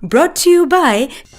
Brought to you by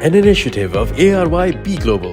an initiative of ARYB Global.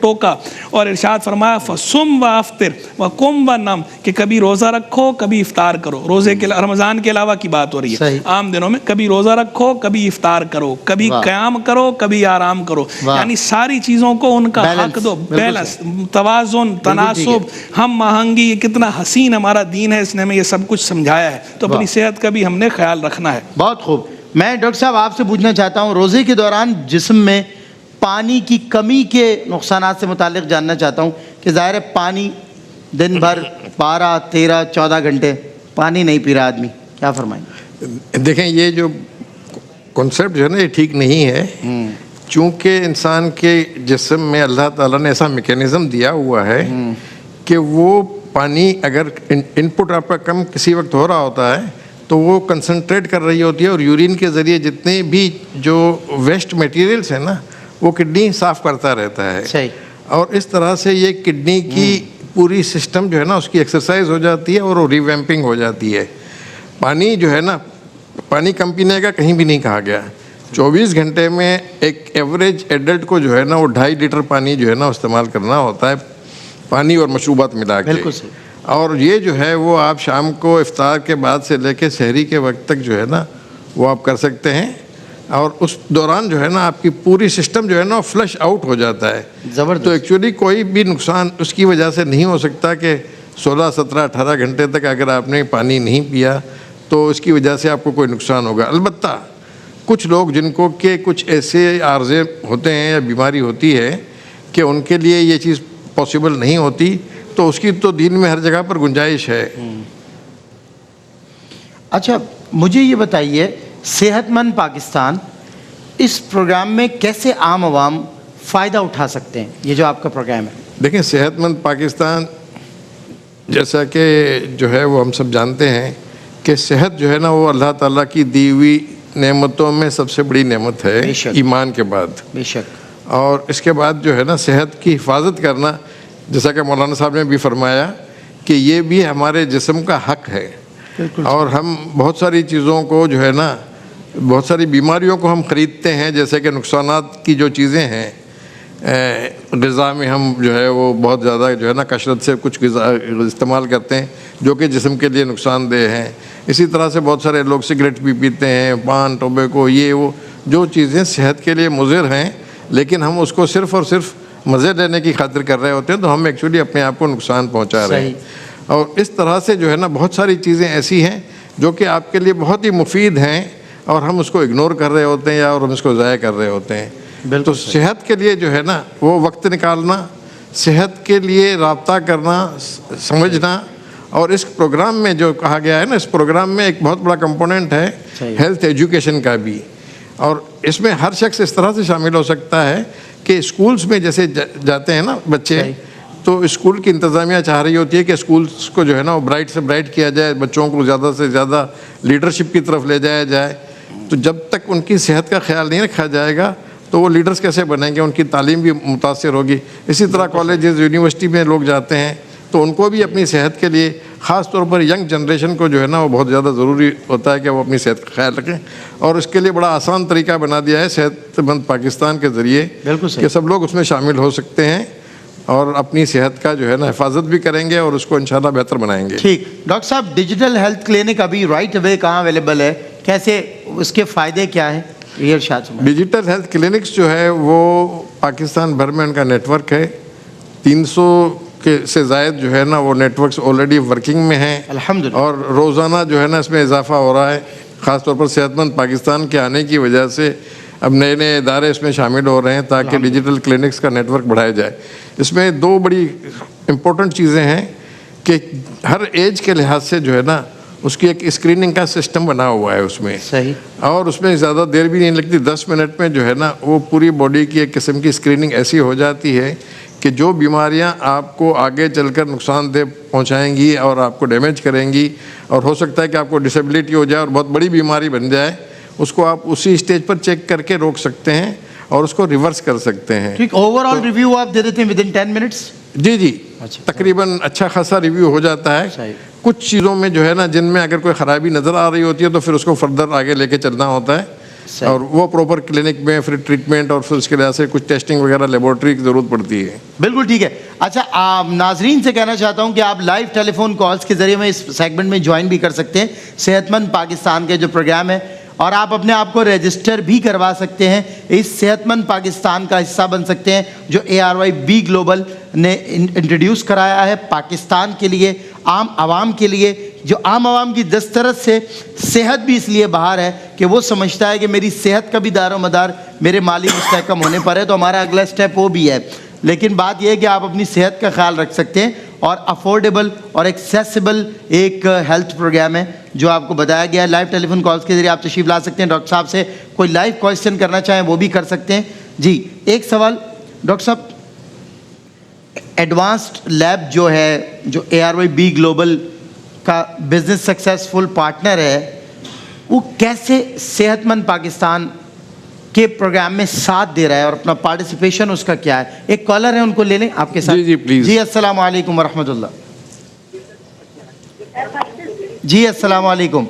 ٹوکا اور ارشاد فرمایا فصم و افطر وقم ونم, کہ کبھی روزہ رکھو کبھی افطار کرو. روزے کے رمضان کے علاوہ کی بات ہو رہی ہے, عام دنوں میں کبھی روزہ رکھو کبھی افطار کرو, کبھی قیام کرو کبھی آرام کرو, یعنی ساری چیزوں کو ان کا حق دو. بیلنس, توازن, تناسب, ہم آہنگی, یہ کتنا حسین ہمارا دین ہے, اس نے ہمیں یہ سب کچھ سمجھایا ہے. تو اپنی صحت کا بھی ہم نے خیال رکھنا ہے. بہت خوب. میں ڈاکٹر صاحب آپ سے پوچھنا چاہتا ہوں, روزے کے دوران جسم میں پانی کی کمی کے نقصانات سے متعلق جاننا چاہتا ہوں کہ ظاہر ہے پانی دن بھر 12, 13, 14 گھنٹے پانی نہیں پی رہا آدمی, کیا فرمائیں؟ دیکھیں یہ جو کنسیپٹ جو ہے نا یہ ٹھیک نہیں ہے, چونکہ انسان کے جسم میں اللہ تعالیٰ نے ایسا میکینزم دیا ہوا ہے کہ وہ پانی اگر ان پٹ آپ کا کم کسی وقت ہو رہا ہوتا ہے تو وہ کنسنٹریٹ کر رہی ہوتی ہے اور یورین کے ذریعے جتنے بھی جو ویسٹ میٹیریلز ہیں نا وہ کڈنی صاف کرتا رہتا ہے. صحیح. اور اس طرح سے یہ کڈنی کی پوری سسٹم جو ہے نا اس کی ایکسرسائز ہو جاتی ہے اور وہ ریویمپنگ ہو جاتی ہے. پانی جو ہے نا, پانی کم پینے کا کہیں بھی نہیں کہا گیا. 24 گھنٹے میں ایک ایوریج ایڈلٹ کو جو ہے نا وہ 2.5 لیٹر پانی جو ہے نا استعمال کرنا ہوتا ہے, پانی اور مشروبات ملا کے. بالکل صحیح. اور یہ جو ہے وہ آپ شام کو افطار کے بعد سے لے کے سحری کے وقت تک جو ہے نا وہ آپ کر سکتے ہیں, اور اس دوران جو ہے نا آپ کی پوری سسٹم جو ہے نا فلش آؤٹ ہو جاتا ہے. تو ایکچولی کوئی بھی نقصان اس کی وجہ سے نہیں ہو سکتا کہ 16, 17, 18 گھنٹے تک اگر آپ نے پانی نہیں پیا تو اس کی وجہ سے آپ کو کوئی نقصان ہوگا. البتہ کچھ لوگ جن کو کہ کچھ ایسے عارضے ہوتے ہیں یا بیماری ہوتی ہے کہ ان کے لیے یہ چیز پاسبل نہیں ہوتی, تو اس کی تو دین میں ہر جگہ پر گنجائش ہے. اچھا مجھے یہ بتائیے, صحت مند پاکستان اس پروگرام میں کیسے عام عوام فائدہ اٹھا سکتے ہیں, یہ جو آپ کا پروگرام ہے؟ دیکھیں صحت مند پاکستان جیسا کہ جو ہے وہ ہم سب جانتے ہیں کہ صحت جو ہے نا وہ اللہ تعالیٰ کی دی ہوئی نعمتوں میں سب سے بڑی نعمت ہے ایمان کے بعد. بے شک. اور اس کے بعد جو ہے نا صحت کی حفاظت کرنا, جیسا کہ مولانا صاحب نے بھی فرمایا کہ یہ بھی ہمارے جسم کا حق ہے. اور ہم بہت ساری چیزوں کو جو ہے نا, بہت ساری بیماریوں کو ہم خریدتے ہیں, جیسے کہ نقصانات کی جو چیزیں ہیں غذا میں ہم جو ہے وہ بہت زیادہ جو ہے نا کثرت سے کچھ غذا استعمال کرتے ہیں جو کہ جسم کے لیے نقصان دہ ہیں. اسی طرح سے بہت سارے لوگ سگریٹ بھی پیتے ہیں, پان, ٹوبیکو, یہ وہ جو چیزیں صحت کے لیے مضر ہیں, لیکن ہم اس کو صرف اور صرف مزے لینے کی خاطر کر رہے ہوتے ہیں, تو ہم ایکچولی اپنے آپ کو نقصان پہنچا رہے ہیں. اور اس طرح سے جو ہے نا بہت ساری چیزیں ایسی ہیں جو کہ آپ کے لیے بہت ہی مفید ہیں اور ہم اس کو اگنور کر رہے ہوتے ہیں یا اور ہم اس کو ضائع کر رہے ہوتے ہیں. تو صحت کے لیے جو ہے نا وہ وقت نکالنا, صحت کے لیے رابطہ کرنا, سمجھنا, اور اس پروگرام میں جو کہا گیا ہے نا, اس پروگرام میں ایک بہت بڑا کمپوننٹ ہے ہیلتھ ایجوکیشن کا بھی. اور اس میں ہر شخص اس طرح سے شامل ہو سکتا ہے کہ اسکولس میں جیسے جاتے ہیں نا بچے, تو اسکول کی انتظامیہ چاہ رہی ہوتی ہے کہ اسکولس کو جو ہے نا وہ برائٹ سے برائٹ کیا جائے, بچوں کو زیادہ سے زیادہ لیڈرشپ کی طرف لے جایا جائے. تو جب تک ان کی صحت کا خیال نہیں رکھا جائے گا تو وہ لیڈرز کیسے بنیں گے, ان کی تعلیم بھی متاثر ہوگی. اسی طرح کالجز, یونیورسٹی میں لوگ جاتے ہیں تو ان کو بھی اپنی صحت کے لیے, خاص طور پر ینگ جنریشن کو جو ہے نا وہ بہت زیادہ ضروری ہوتا ہے کہ وہ اپنی صحت کا خیال رکھیں. اور اس کے لیے بڑا آسان طریقہ بنا دیا ہے صحت مند پاکستان کے ذریعے کہ سب لوگ اس میں شامل ہو سکتے ہیں اور اپنی صحت کا جو ہے نا حفاظت بھی کریں گے اور اس کو انشاءاللہ بہتر بنائیں گے. ٹھیک. ڈاکٹر صاحب ڈیجیٹل ہیلتھ کلینک ابھی رائٹ اوے کہاں اویلیبل ہے, کیسے, اس کے فائدے کیا ہیں, یہ ارشاد فرمائیں. ڈیجیٹل ہیلتھ کلینکس جو ہے وہ پاکستان بھر میں ان کا نیٹ ورک ہے. 300 کے سے زائد جو ہے نا وہ نیٹ ورکس آلریڈی ورکنگ میں ہیں الحمدللہ, اور روزانہ جو ہے نا اس میں اضافہ ہو رہا ہے. خاص طور پر صحت مند پاکستان کے آنے کی وجہ سے اب نئے نئے ادارے اس میں شامل ہو رہے ہیں تاکہ ڈیجیٹل کلینکس کا نیٹ ورک بڑھایا جائے. اس میں 2 بڑی امپورٹنٹ چیزیں ہیں کہ ہر ایج کے لحاظ سے جو ہے نا اس کی ایک اسکریننگ کا سسٹم بنا ہوا ہے اس میں. صحیح. اور اس میں زیادہ دیر بھی نہیں لگتی, 10 منٹ میں جو ہے نا وہ پوری باڈی کی ایک قسم کی اسکریننگ ایسی ہو جاتی ہے کہ جو بیماریاں آپ کو آگے چل کر نقصان دہ پہنچائیں گی اور آپ کو ڈیمیج کریں گی, اور ہو سکتا ہے کہ آپ کو ڈسیبلٹی ہو جائے اور بہت بڑی بیماری بن جائے, اس کو آپ اسی اسٹیج پر چیک کر کے روک سکتے ہیں اور اس کو ریورس کر سکتے ہیں. ٹھیک. اوور آل ریویو آپ دے دیتے ہیں ود ان 10 منٹس؟ جی تقریباً اچھا خاصا ریویو ہو جاتا ہے. کچھ چیزوں میں جو ہے نا جن میں اگر کوئی خرابی نظر آ رہی ہوتی ہے تو پھر اس کو فردر آگے لے کے چلنا ہوتا ہے, اور وہ پراپر کلینک میں پھر ٹریٹمنٹ اور پھر اس کے لحاظ سے کچھ ٹیسٹنگ وغیرہ لیبورٹری کی ضرورت پڑتی ہے. بالکل ٹھیک ہے. اچھا ناظرین سے کہنا چاہتا ہوں کہ آپ لائیو ٹیلی فون کالز کے ذریعے میں اس سیگمنٹ میں جوائن بھی کر سکتے ہیں صحت مند پاکستان کے جو پروگرام ہے, اور آپ اپنے آپ کو رجسٹر بھی کروا سکتے ہیں, اس صحت مند پاکستان کا حصہ بن سکتے ہیں جو ARYB گلوبل نے انٹروڈیوس کرایا ہے پاکستان کے لیے, عام عوام کے لیے, جو عام عوام کی دسترس سے صحت بھی اس لیے باہر ہے کہ وہ سمجھتا ہے کہ میری صحت کا بھی دار و مدار میرے مالی مستحکم ہونے پر ہے, تو ہمارا اگلا سٹیپ وہ بھی ہے. لیکن بات یہ ہے کہ آپ اپنی صحت کا خیال رکھ سکتے ہیں, اور افورڈیبل اور ایکسیسیبل ایک ہیلتھ پروگرام ہے جو آپ کو بتایا گیا ہے. لائیو ٹیلی فون کالز کے ذریعے آپ تشریف لا سکتے ہیں. ڈاکٹر صاحب سے کوئی لائیو کویشچن کرنا چاہیں وہ بھی کر سکتے ہیں. جی ایک سوال ڈاکٹر صاحب, ایڈوانسڈ لیب جو ہے جو ARYB گلوبل کا بزنس سکسیسفل پارٹنر ہے, وہ کیسے صحت مند پاکستان کے پروگرام میں ساتھ دے رہا ہے اور اپنا پارٹیسپیشن اس کا کیا ہے؟ ایک کالر ہے, ان کو لے لیں آپ کے ساتھ. جی پلیز. جی السلام علیکم ورحمۃ اللہ. جی السلام علیکم.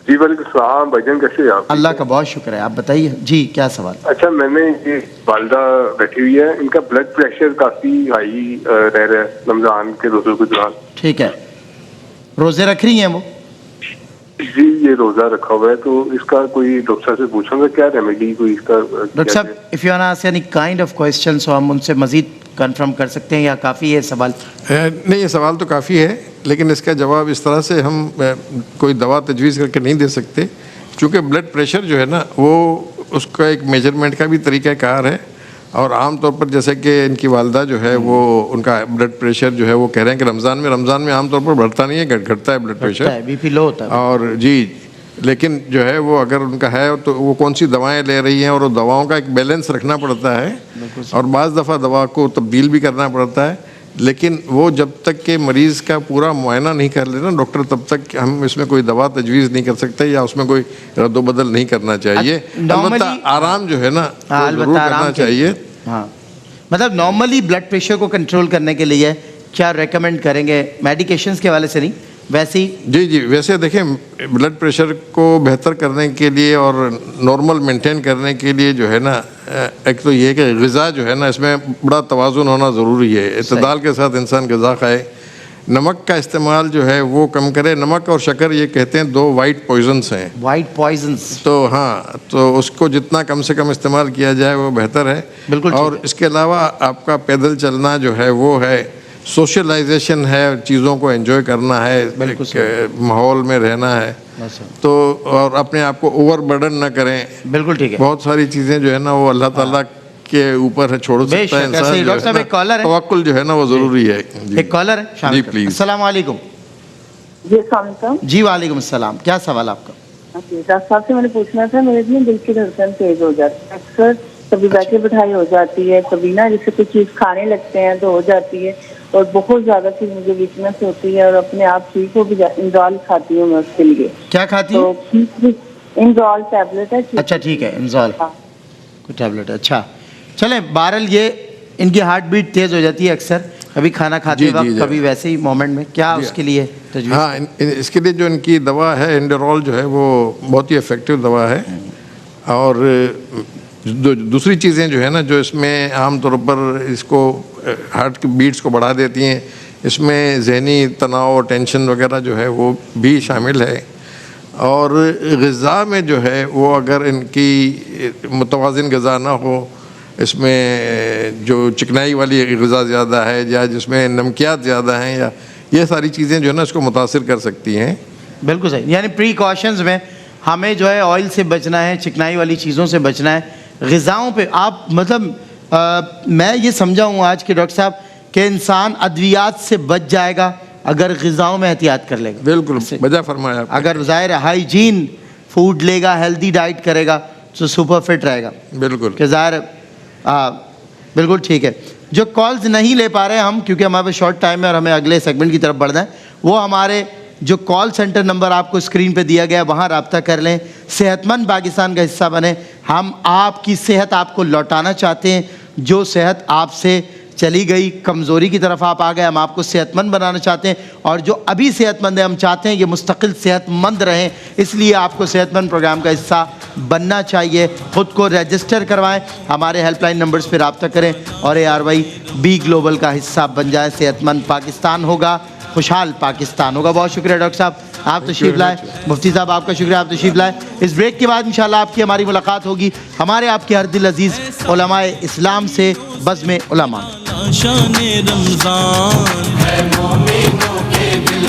جی وعلیکم السلام بھائی جان, کیسے ہیں آپ؟ اللہ کا بہت شکر ہے, آپ بتائیے. جی کیا سوال؟ اچھا, میں نے یہ والدہ بیٹھی ہوئی ہے, ان کا بلڈ پریشر کافی ہائی رہ رہا ہے رمضان کے روزوں کے دوران. ٹھیک ہے, روزے رکھ رہی ہیں وہ؟ جی یہ روزہ رکھا ہوا ہے, تو اس کا کوئی ڈاکٹر صاحب سے پوچھوں گا کیا ریمیڈی کوئی اس کا. ڈاکٹر صاحب if you ask any kind of question so ہم ان سے مزید کنفرم کر سکتے ہیں یا کافی ہے سوال؟ نہیں, یہ سوال تو کافی ہے, لیکن اس کا جواب اس طرح سے ہم کوئی دوا تجویز کر کے نہیں دے سکتے, چونکہ بلڈ پریشر جو ہے نا وہ اس کا ایک میجرمنٹ کا بھی طریقہ کار ہے. اور عام طور پر جیسے کہ ان کی والدہ جو ہے وہ ان کا بلڈ پریشر جو ہے وہ کہہ رہے ہیں کہ رمضان میں عام طور پر بڑھتا نہیں ہے, گھٹتا ہے بلڈ پریشر, بی پی لو ہوتا ہے. اور جی لیکن جو ہے وہ اگر ان کا ہے تو وہ کون سی دوائیں لے رہی ہیں, اور وہ دواؤں کا ایک بیلنس رکھنا پڑتا ہے, اور بعض دفعہ دوا کو تبدیل بھی کرنا پڑتا ہے. لیکن وہ جب تک کہ مریض کا پورا معائنہ نہیں کر لینا ڈاکٹر, تب تک ہم اس میں کوئی دوا تجویز نہیں کر سکتے یا اس میں کوئی رد و بدل نہیں کرنا چاہیے. البتہ آرام جو ہے نا ضرور کرنا چاہیے. ہاں, مطلب نارملی بلڈ پریشر کو کنٹرول کرنے کے لیے کیا ریکمینڈ کریں گے؟ میڈیکیشنز کے حوالے سے نہیں, ویسے ہی. جی ویسے دیکھیں بلڈ پریشر کو بہتر کرنے کے لیے اور نارمل مینٹین کرنے کے لیے جو ہے نا, ایک تو یہ کہ غذا جو ہے نا اس میں بڑا توازن ہونا ضروری ہے. اعتدال کے ساتھ انسان غذا کھائے. نمک کا استعمال جو ہے وہ کم کرے. نمک اور شکر یہ کہتے ہیں دو وائٹ پوائزنس ہیں. White poisons. تو ہاں, تو اس کو جتنا کم سے کم استعمال کیا جائے وہ بہتر ہے. بالکل. اور اس کے علاوہ آپ کا پیدل چلنا جو ہے وہ ہے, سوشلائزیشن ہے, چیزوں کو انجوائے کرنا ہے, ماحول میں رہنا ہے, تو اور اپنے آپ کو اوور برڈن نہ کریں. بالکل ٹھیک ہے. بہت ساری چیزیں جو ہے نا وہ اللہ تعالیٰ کے اوپر ہے, چھوڑ سکتا ہے انسان. توکل جو ہے نا وہ ضروری ہے. ایک کالر ہے. جی پلیز. السلام علیکم. جی السلام علیکم. جی وعلیکم السلام. کیا سوال آپ کا؟ ڈاکٹر صاحب سے میں نے پوچھنا تھا, میرے اتنی دل کی دھڑکن تیز ہو جاتی ہے اکثر, کبھی بیٹھے بٹھائی ہو جاتی ہے, کبھی نا جیسے کوئی چیز کھانے لگتے ہیں تو ہو جاتی ہے, اور بہت زیادہ پھر مجھے ویکنس ہوتی ہے, اور اپنے آپ ٹھیک ہو بھی انزال کھاتی ہوں میں اس کے لیے. کیا کھاتی ہوں؟ انزال ٹیبلٹ ہے. اچھا ٹھیک ہے, انزال کوئی ٹیبلٹ ہے. اچھا چلیں, بہرحال یہ ان کی ہارٹ بیٹ تیز ہو جاتی ہے اکثر, کبھی کھانا کھاتے وقت, کبھی ویسے ہی مومنٹ میں. کیا اس کے لیے تجویز؟ ہاں, اس کے لیے جو ان کی دوا ہے انڈرول جو ہے وہ بہت ہی افیکٹو دوا ہے. اور دوسری چیزیں جو ہے نا جو اس میں عام طور پر اس کو ہارٹ کی بیٹس کو بڑھا دیتی ہیں, اس میں ذہنی تناؤ, ٹینشن وغیرہ جو ہے وہ بھی شامل ہے. اور غذا میں جو ہے وہ اگر ان کی متوازن غذا نہ ہو, اس میں جو چکنائی والی غذا زیادہ ہے یا جس میں نمکیات زیادہ ہیں, یا یہ ساری چیزیں جو ہے نا اس کو متاثر کر سکتی ہیں. بالکل صحیح. یعنی پریکاشنز میں ہمیں جو ہے آئل سے بچنا ہے, چکنائی والی چیزوں سے بچنا ہے. غذاؤں پہ آپ مطلب میں یہ سمجھا ہوں آج کے ڈاکٹر صاحب کہ انسان ادویات سے بچ جائے گا اگر غذاؤں میں احتیاط کر لے گا. بالکل بجا فرمایا. اگر ظاہر ہائیجین فوڈ لے گا, ہیلدی ڈائٹ کرے گا تو سپر فٹ رہے گا. بالکل کہ ظاہر بالکل ٹھیک ہے. جو کالز نہیں لے پا رہے ہم کیونکہ ہمارے پاس شارٹ ٹائم ہے اور ہمیں اگلے سیگمنٹ کی طرف بڑھنا ہے, وہ ہمارے جو کال سینٹر نمبر آپ کو اسکرین پہ دیا گیا وہاں رابطہ کر لیں. صحت مند پاکستان کا حصہ بنیں. ہم آپ کی صحت آپ کو لوٹانا چاہتے ہیں, جو صحت آپ سے چلی گئی, کمزوری کی طرف آپ آ گئے. ہم آپ کو صحت مند بنانا چاہتے ہیں, اور جو ابھی صحت مند ہے ہم چاہتے ہیں یہ مستقل صحت مند رہیں, اس لیے آپ کو صحت مند پروگرام کا حصہ بننا چاہیے. خود کو رجسٹر کروائیں, ہمارے ہیلپ لائن نمبرز پہ رابطہ کریں اور ARY B گلوبل کا حصہ بن جائیں. صحت مند پاکستان ہوگا, خوشحال پاکستان ہوگا. بہت شکریہ ڈاکٹر صاحب, آپ تشریف لائے. مفتی صاحب آپ کا شکریہ, آپ تشریف لائے. اس بریک کے بعد انشاءاللہ آپ کی ہماری ملاقات ہوگی ہمارے آپ کے ہر دل عزیز علماء اسلام سے, بزم علماء. شان رمضان ہے مومنوں کے دل